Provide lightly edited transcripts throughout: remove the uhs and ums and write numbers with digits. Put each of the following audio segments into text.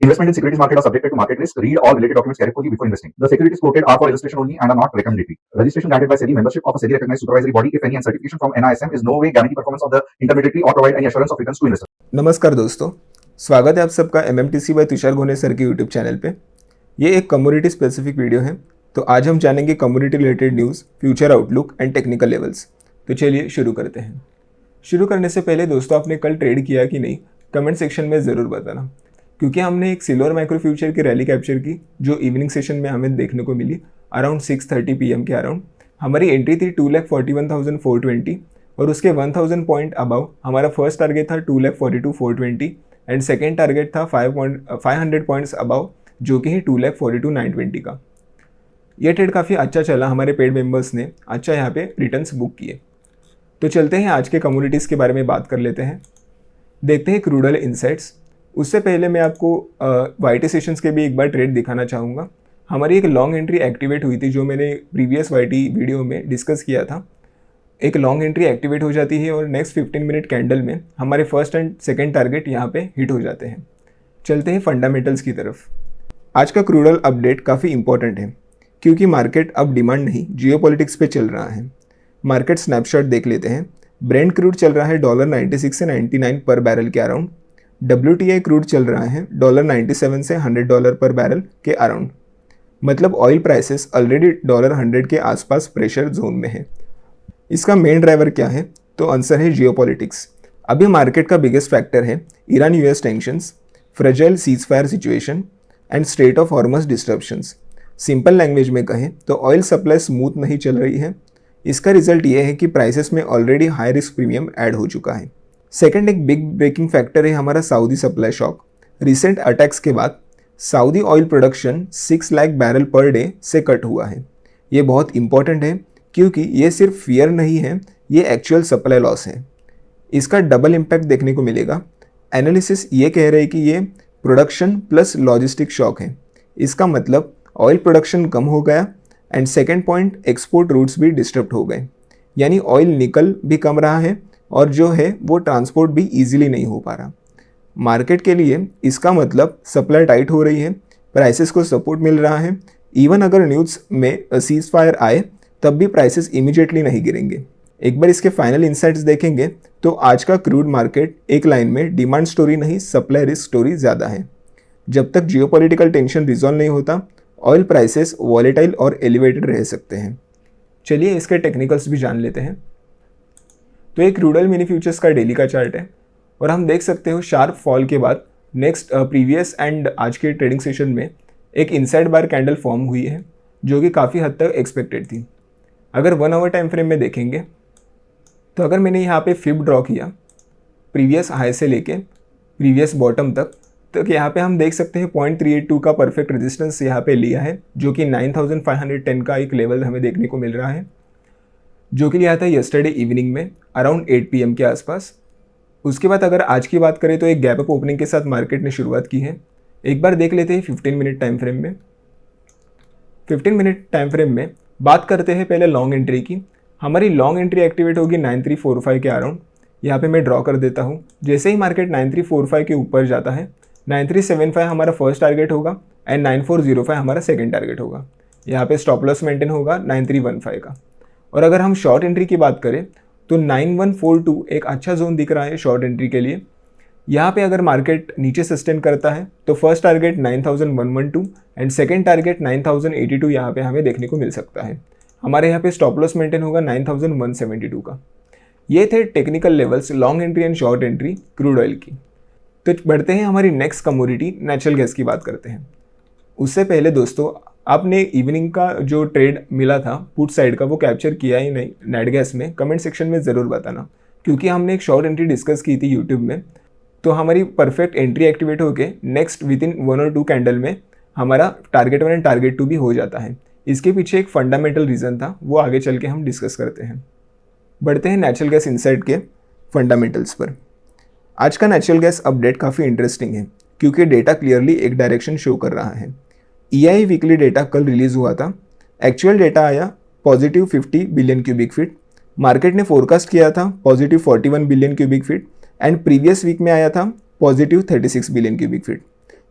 Investment in securities market are subjected to market risk. Read all related documents carefully before investing. The securities quoted are for illustration only and are not recommendatory. Registration granted by SEBI, membership of a SEBI recognized supervisory body, if any, and certification from NISM is no way guarantee performance of the intermediary or provide any assurance of returns to investor. नमस्कार दोस्तों, स्वागत है आप सबका MMTC bye Tushar घोने sir के YouTube channel पे। ये एक कम्युनिटी स्पेसिफिक वीडियो है, तो आज हम जानेंगे community related news, future outlook and technical levels. तो चलिए शुरू करते हैं। शुरू करने से पहले दोस्तों, आपने कल ट्रेड किया कि नहीं, कमेंट सेक्शन में ज़रूर बताना, क्योंकि हमने एक सिल्वर माइक्रो फ्यूचर की रैली कैप्चर की जो इवनिंग सेशन में हमें देखने को मिली अराउंड 6:30 PM के अराउंड। हमारी एंट्री थी 2,41,420 और उसके 1000 पॉइंट अबव हमारा फर्स्ट टारगेट था 2,42,420 एंड सेकेंड टारगेट था 500 पॉइंट्स अबव जो कि है 2,42,920 का। यह ट्रेड काफ़ी अच्छा चला, हमारे पेड मेंबर्स ने अच्छा यहाँ पे रिटर्न्स बुक किए। तो चलते हैं आज के कम्युनिटीज़ के बारे में बात कर लेते हैं, देखते हैं क्रूड ऑयल इनसाइट्स। उससे पहले मैं आपको YT सेशंस के भी एक बार ट्रेड दिखाना चाहूँगा। हमारी एक लॉन्ग एंट्री एक्टिवेट हुई थी जो मैंने प्रीवियस YT वीडियो में डिस्कस किया था। एक लॉन्ग एंट्री एक्टिवेट हो जाती है और नेक्स्ट 15 मिनट कैंडल में हमारे फर्स्ट एंड सेकंड टारगेट यहाँ पे हिट हो जाते हैं। चलते हैं फंडामेंटल्स की तरफ। आज का क्रूड ऑयल अपडेट काफ़ी इंपॉर्टेंट है क्योंकि मार्केट अब डिमांड नहीं जियोपॉलिटिक्स पे चल रहा है। मार्केट स्नैपशॉट देख लेते हैं। ब्रेंट क्रूड चल रहा है $96 से 99 पर बैरल के अराउंड। WTI क्रूड चल रहा है $97 से $100 पर बैरल के अराउंड। मतलब ऑयल प्राइसेस ऑलरेडी $100 के आसपास प्रेशर जोन में है। इसका मेन ड्राइवर क्या है, तो आंसर है जियोपॉलिटिक्स। अभी मार्केट का बिगेस्ट फैक्टर है Iran US tensions, fragile ceasefire situation and strait of Hormuz disturbances. Simple language में कहें तो ऑयल सप्लाई स्मूथ नहीं चल रही है। इसका रिजल्ट ये है कि प्राइसेस में already high risk premium add हो चुका है। सेकंड एक बिग ब्रेकिंग फैक्टर है हमारा Saudi supply shock. Recent attacks के बाद Saudi oil production 6 lakh barrel per day से कट हुआ है। ये बहुत इंपॉर्टेंट है क्योंकि ये सिर्फ फियर नहीं है, ये एक्चुअल सप्लाई लॉस है। इसका डबल इम्पैक्ट देखने को मिलेगा। एनालिसिस ये कह रहे हैं कि ये प्रोडक्शन प्लस लॉजिस्टिक शॉक है। इसका मतलब ऑयल प्रोडक्शन कम हो गया and second point export routes भी डिस्टर्ब हो गए, यानी ऑयल निकल भी कम रहा है और जो है वो ट्रांसपोर्ट भी ईजिली नहीं हो पा रहा। मार्केट के लिए इसका मतलब सप्लाई टाइट हो रही है, प्राइसेस को सपोर्ट मिल रहा है। इवन अगर न्यूज़ में सीज फायर आए तब भी प्राइसेस इमीडिएटली नहीं गिरेंगे। एक बार इसके फाइनल इंसाइट्स देखेंगे तो आज का क्रूड मार्केट एक लाइन में डिमांड स्टोरी नहीं सप्लाई रिस्क स्टोरी ज़्यादा है। जब तक जियोपॉलिटिकल टेंशन रिजॉल्व नहीं होता ऑयल प्राइसेस वॉलेटाइल और एलिवेटेड रह सकते हैं। चलिए इसके टेक्निकल्स भी जान लेते हैं। तो एक क्रूड ऑयल मिनी फ्यूचर्स का डेली का चार्ट है और हम देख सकते हो शार्प फॉल के बाद नेक्स्ट प्रीवियस एंड आज के ट्रेडिंग सेशन में एक इनसाइड बार कैंडल फॉर्म हुई है जो कि काफ़ी हद तक एक्सपेक्टेड थी। अगर 1 आवर टाइम फ्रेम में देखेंगे तो अगर मैंने यहाँ पे फिब ड्रॉ किया प्रीवियस हाई से लेके प्रीवियस बॉटम तक, तो यहाँ पे हम देख सकते हैं 0.382 का परफेक्ट रेजिस्टेंस यहाँ पे लिया है जो कि 9510 का एक लेवल हमें देखने को मिल रहा है, जो कि लिया था यस्टरडे इवनिंग में अराउंड 8 PM के आसपास। उसके बाद अगर आज की बात करें तो एक गैप अप ओपनिंग के साथ मार्केट ने शुरुआत की है। एक बार देख लेते हैं 15 मिनट टाइम फ्रेम में। 15 मिनट टाइम फ्रेम में बात करते हैं पहले लॉन्ग एंट्री की। हमारी लॉन्ग एंट्री एक्टिवेट होगी 9345 के अराउंड। यहाँ पे मैं ड्रॉ कर देता हूँ। जैसे ही मार्केट 9345 के ऊपर जाता है 9375 हमारा फर्स्ट टारगेट होगा एंड 9405 हमारा सेकंड टारगेट होगा। यहाँ पे स्टॉप लॉस मेंटेन होगा 9315 का। और अगर हम शॉर्ट एंट्री की बात करें तो 9142 एक अच्छा जोन दिख रहा है शॉर्ट एंट्री के लिए। यहाँ पे अगर मार्केट नीचे सस्टेन करता है तो first target 9112 and second target 9082 यहाँ पे हमें देखने को मिल सकता है। हमारे यहाँ पे स्टॉप लॉस मेंटेन होगा 9172 का। ये थे technical levels long entry and short entry crude oil की। तो बढ़ते हैं हमारी नेक्स्ट कमोडिटी नेचुरल गैस की बात करते हैं। उससे पहले दोस्तों, आपने इवनिंग का जो ट्रेड मिला था पुट साइड का वो कैप्चर किया ही नहीं नेट गैस में, कमेंट सेक्शन में ज़रूर बताना, क्योंकि हमने एक शॉर्ट एंट्री डिस्कस की थी यूट्यूब में। तो हमारी परफेक्ट एंट्री एक्टिवेट होके नेक्स्ट विदिन 1 और 2 कैंडल में हमारा टारगेट 1 एंड टारगेट 2 भी हो जाता है। इसके पीछे एक फंडामेंटल रीज़न था, वो आगे चल के हम डिस्कस करते हैं। बढ़ते हैं नेचुरल गैस इनसाइट के फंडामेंटल्स पर। आज का नेचुरल गैस अपडेट काफ़ी इंटरेस्टिंग है क्योंकि डेटा क्लियरली एक डायरेक्शन शो कर रहा है। EIA वीकली डेटा कल रिलीज़ हुआ था। एक्चुअल डेटा आया positive 50 billion cubic feet. Market ने फोरकास्ट किया था positive 41 billion cubic feet and previous week में आया था पॉजिटिव 36 बिलियन क्यूबिक फीट।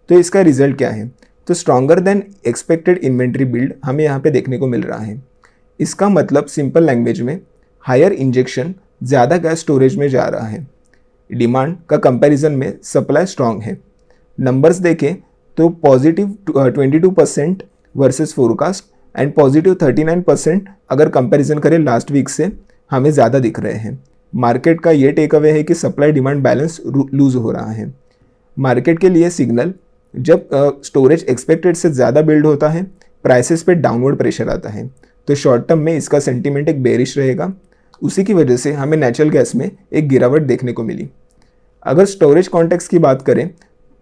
तो इसका रिजल्ट क्या है? तो stronger than expected inventory build हमें यहाँ पे देखने को मिल रहा है। इसका मतलब सिंपल लैंग्वेज में हायर इंजेक्शन ज़्यादा गैस स्टोरेज में जा रहा है। डिमांड का कंपैरिजन में सप्लाई स्ट्रांग है। नंबर्स देखें तो positive 22% versus forecast and positive 39% अगर कंपैरिजन करें लास्ट वीक से हमें ज़्यादा दिख रहे हैं। मार्केट का ये टेक अवे है कि सप्लाई डिमांड बैलेंस लूज हो रहा है। मार्केट के लिए सिग्नल, जब स्टोरेज एक्सपेक्टेड से ज़्यादा बिल्ड होता है प्राइसेस पे डाउनवर्ड प्रेशर आता है, तो शॉर्ट टर्म में इसका सेंटीमेंट एक बेरिश रहेगा। उसी की वजह से हमें नेचुरल गैस में एक गिरावट देखने को मिली। अगर स्टोरेज कॉन्टेक्स्ट की बात करें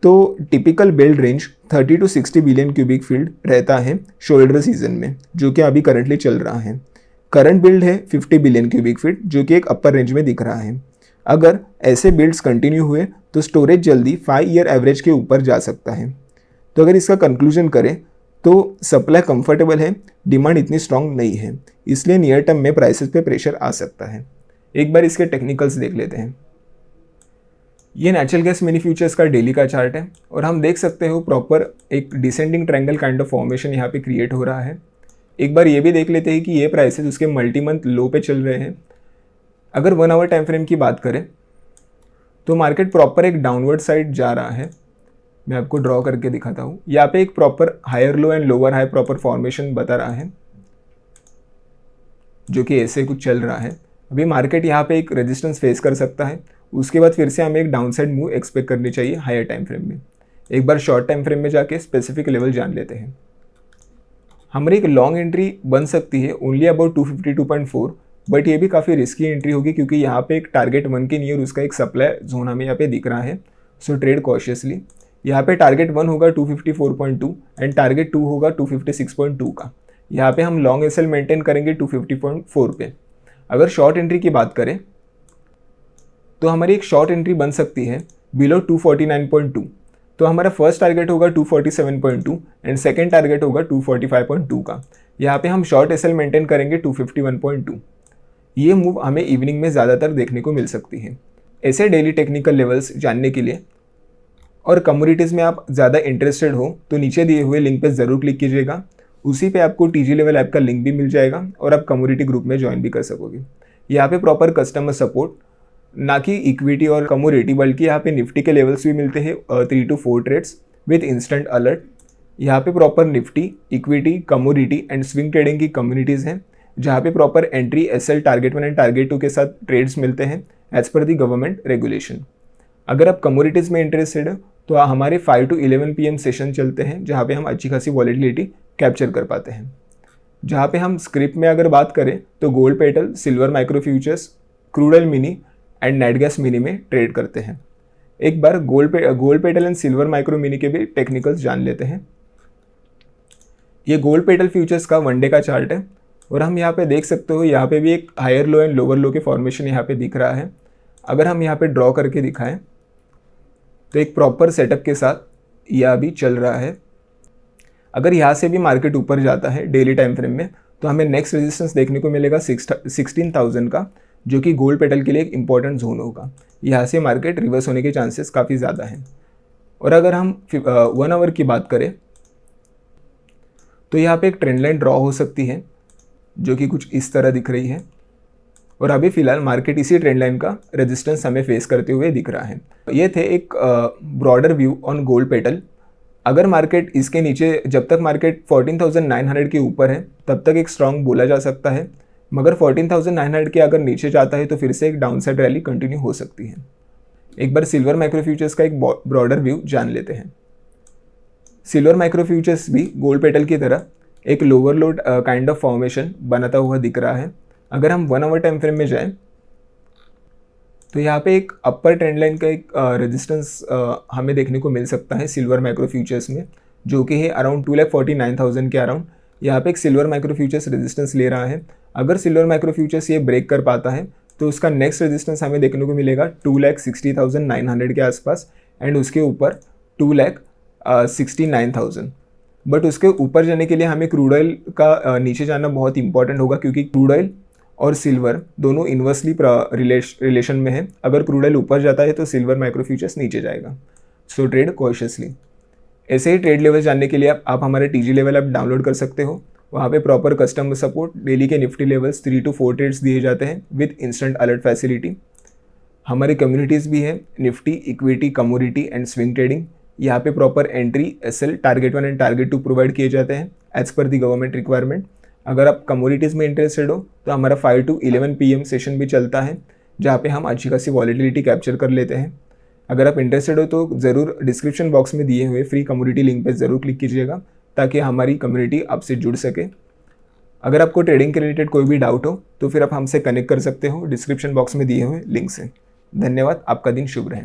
तो typical build range 30 to 60 billion cubic feet रहता है शोल्डर सीजन में, जो कि अभी करंटली चल रहा है। करंट बिल्ड है 50 बिलियन क्यूबिक फीट, जो कि एक अपर रेंज में दिख रहा है। अगर ऐसे बिल्ड्स कंटिन्यू हुए तो स्टोरेज जल्दी 5 ईयर एवरेज के ऊपर जा सकता है। तो अगर इसका कंक्लूजन करें तो सप्लाई कंफर्टेबल है, डिमांड इतनी स्ट्रांग नहीं है, इसलिए नियर टर्म में प्राइसेस पे प्रेशर आ सकता है। एक बार इसके टेक्निकल्स देख लेते हैं। ये नेचुरल गैस मिनी फ्यूचर्स का डेली का चार्ट है और हम देख सकते हो प्रॉपर एक descending triangle kind of formation यहाँ पे क्रिएट हो रहा है। एक बार ये भी देख लेते हैं कि ये प्राइसेस उसके मल्टी मंथ लो पे चल रहे हैं। अगर 1 आवर टाइम फ्रेम की बात करें तो मार्केट प्रॉपर एक डाउनवर्ड साइड जा रहा है। मैं आपको ड्रॉ करके दिखाता हूँ। यहाँ पे एक proper higher low and lower high proper formation बता रहा है, जो कि ऐसे कुछ चल रहा है। अभी मार्केट यहाँ पे एक रेजिस्टेंस फेस कर सकता है, उसके बाद फिर से हमें एक डाउनसाइड मूव एक्सपेक्ट करनी चाहिए हायर टाइम फ्रेम में। एक बार शॉर्ट टाइम फ्रेम में जाके स्पेसिफिक लेवल जान लेते हैं। हमारी एक लॉन्ग एंट्री बन सकती है ओनली अबाउट 252.4, बट ये भी काफ़ी रिस्की एंट्री होगी क्योंकि यहाँ पे एक टारगेट 1 के नियर उसका एक सप्लाई जोन हमें यहाँ पे दिख रहा है। So trade cautiously. यहाँ पे टारगेट 1 होगा 254.2 एंड टारगेट 2 होगा 256.2 का। यहाँ पे हम लॉन्ग एसएल मेंटेन करेंगे 250.4 पे। अगर शॉर्ट एंट्री की बात करें तो हमारी एक शॉर्ट एंट्री बन सकती है बिलो 249.2। तो हमारा फर्स्ट टारगेट होगा 247.2 एंड सेकेंड टारगेट होगा 245.2 का। यहाँ पे हम शॉर्ट एसएल मेंटेन करेंगे 251.2। ये मूव हमें इवनिंग में ज़्यादातर देखने को मिल सकती है। ऐसे डेली टेक्निकल लेवल्स जानने के लिए और कमोडिटीज़ में आप ज़्यादा इंटरेस्टेड हो तो नीचे दिए हुए लिंक पे ज़रूर क्लिक कीजिएगा। उसी पे आपको टीजी लेवल ऐप का लिंक भी मिल जाएगा और आप कमोडिटी ग्रुप में ज्वाइन भी कर सकोगे। यहाँ पे प्रॉपर कस्टमर सपोर्ट, ना कि इक्विटी और कमोडिटी, बल्कि यहाँ पे निफ्टी के लेवल्स भी मिलते हैं 3 to 4 trades with instant alert. यहाँ पे proper Nifty, equity, commodity and swing trading की कम्युनिटीज़ हैं, जहाँ पे proper entry SL target 1 and target 2 के साथ ट्रेड्स मिलते हैं एज पर दी गवर्नमेंट रेगुलेशन। अगर आप कमोडिटीज़ में इंटरेस्टेड हो तो हमारे 5 to 11 PM सेशन चलते हैं, जहाँ पे हम अच्छी खासी वॉलेटिलिटी कैप्चर कर पाते हैं। जहाँ पे हम स्क्रिप्ट में अगर बात करें तो gold petal, silver micro futures, crude oil mini and net gas mini में ट्रेड करते हैं। एक बार gold petal and silver micro mini के भी टेक्निकल्स जान लेते हैं। ये गोल्ड पेटल फ्यूचर्स का 1 डे का चार्ट है और हम यहाँ पे देख सकते हो, यहाँ पे भी एक higher low and lower low के फॉर्मेशन यहाँ पे दिख रहा है। अगर हम यहाँ पे ड्रॉ करके दिखाएं तो एक प्रॉपर सेटअप के साथ यह अभी चल रहा है। अगर यहाँ से भी मार्केट ऊपर जाता है डेली टाइम फ्रेम में तो हमें नेक्स्ट रेजिस्टेंस देखने को मिलेगा 16,000 का, जो कि गोल्ड पेटल के लिए एक इंपॉर्टेंट जोन होगा। यहाँ से मार्केट रिवर्स होने के चांसेस काफ़ी ज़्यादा हैं। और अगर हम 1 आवर की बात करें तो यहाँ पे एक ट्रेंड लाइन ड्रॉ हो सकती है, जो कि कुछ इस तरह दिख रही है और अभी फिलहाल मार्केट इसी ट्रेंड लाइन का रेजिस्टेंस हमें फेस करते हुए दिख रहा है। ये थे एक broader view on gold petal. अगर मार्केट इसके नीचे, जब तक मार्केट 14,900 के ऊपर है तब तक एक स्ट्रांग बोला जा सकता है, मगर 14,900 के अगर नीचे जाता है तो फिर से एक डाउनसाइड रैली कंटिन्यू हो सकती है। एक बार सिल्वर माइक्रो फ्यूचर्स का एक ब्रॉडर व्यू जान लेते हैं। सिल्वर माइक्रो फ्यूचर्स भी गोल्ड पेटल की तरह एक lower low kind of formation बनाता हुआ दिख रहा है। अगर हम 1 आवर टाइम फ्रेम में जाएं तो यहाँ पे एक अपर ट्रेंड लाइन का एक रेजिस्टेंस हमें देखने को मिल सकता है सिल्वर माइक्रो फ्यूचर्स में, जो कि है अराउंड 2,49,000 के अराउंड। यहाँ पे एक सिल्वर माइक्रो फ्यूचर्स रेजिस्टेंस ले रहा है। अगर सिल्वर माइक्रो फ्यूचर्स ये ब्रेक कर पाता है तो उसका नेक्स्ट रेजिस्टेंस हमें देखने को मिलेगा 2,60,900 के आसपास एंड उसके ऊपर 2,69,000। बट उसके ऊपर जाने के लिए हमें क्रूड ऑयल का नीचे जाना बहुत इंपॉर्टेंट होगा, क्योंकि क्रूड ऑयल और सिल्वर दोनों इन्वर्सली रिलेशन में है। अगर क्रूड ऑयल ऊपर जाता है तो सिल्वर माइक्रो फ्यूचर्स नीचे जाएगा। So trade cautiously. ऐसे ही ट्रेड लेवल जानने के लिए आप हमारे TG लेवल ऐप डाउनलोड कर सकते हो। वहाँ पे प्रॉपर कस्टमर सपोर्ट, डेली के निफ्टी लेवल्स 3 to 4 ट्रेड्स दिए जाते हैं विद इंस्टेंट अलर्ट फैसिलिटी। हमारी कम्युनिटीज़ भी है, Nifty, equity, commodity and swing trading. यहाँ पे proper entry, SL, target 1 and target 2 provide किए जाते हैं एज पर दी गवर्नमेंट रिक्वायरमेंट। अगर आप कमोडिटीज़ में इंटरेस्टेड हो तो हमारा 5 to 11 PM सेशन भी चलता है, जहाँ पे हम अच्छी खासी वॉलेटिलिटी कैप्चर कर लेते हैं। अगर आप इंटरेस्टेड हो तो ज़रूर डिस्क्रिप्शन बॉक्स में दिए हुए फ्री कम्युनिटी लिंक पे ज़रूर क्लिक कीजिएगा, ताकि हमारी कम्युनिटी आपसे जुड़ सके। अगर आपको ट्रेडिंग के रिलेटेड कोई भी डाउट हो तो फिर आप हमसे कनेक्ट कर सकते हो डिस्क्रिप्शन बॉक्स में दिए हुए लिंक से। धन्यवाद, आपका दिन शुभ रहे।